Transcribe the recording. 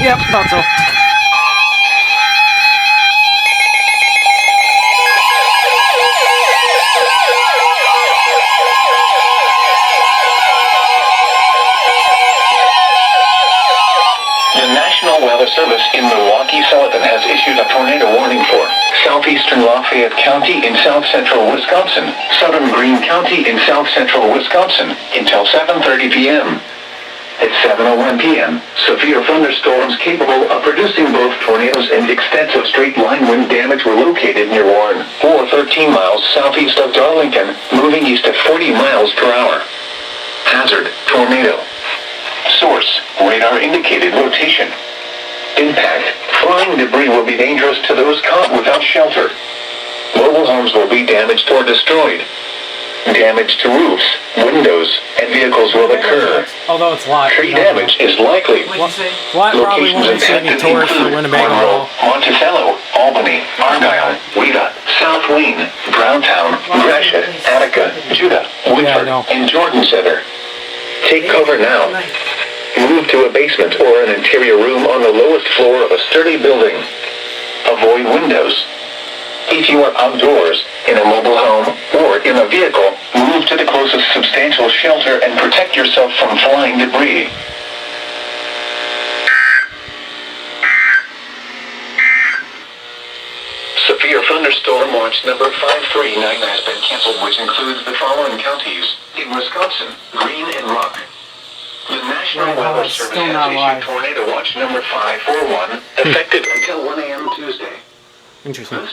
Yep, thought so. The National Weather Service in Milwaukee, Sullivan has issued a tornado warning for southeastern Lafayette County in south-central Wisconsin, southern Greene County in south-central Wisconsin, until 7:30 p.m. At 7:01 p.m., severe thunderstorms capable of producing both tornadoes and extensive straight-line wind damage were located near Warren, or 13 miles southeast of Darlington, moving east at 40 miles per hour. Hazard, tornado. Source, radar indicated rotation. Impact, flying debris will be dangerous to those caught without shelter. Mobile homes will be damaged or destroyed. Damage to roofs, windows, and vehicles will occur. Although it's lot. Tree damage is likely. Lot probably won't see any tours for Winnebago. Monroe, Monticello, Albany, Argyle, Wheeler, South Wayne, Browntown, Gratiot, Attica, Judah, Woodford, and Jordan Center. Take cover now. Move to a basement or an interior room on the lowest floor of a sturdy building. Avoid windows. If you are outdoors, in a mobile home, or in a vehicle, move to the closest substantial shelter and protect yourself from flying debris. Severe thunderstorm watch number 539 has been canceled, which includes the following counties in Wisconsin, Greene and Rock. The National Weather Service has issued tornado watch number 541, effective until 1 a.m. Tuesday. Interesting.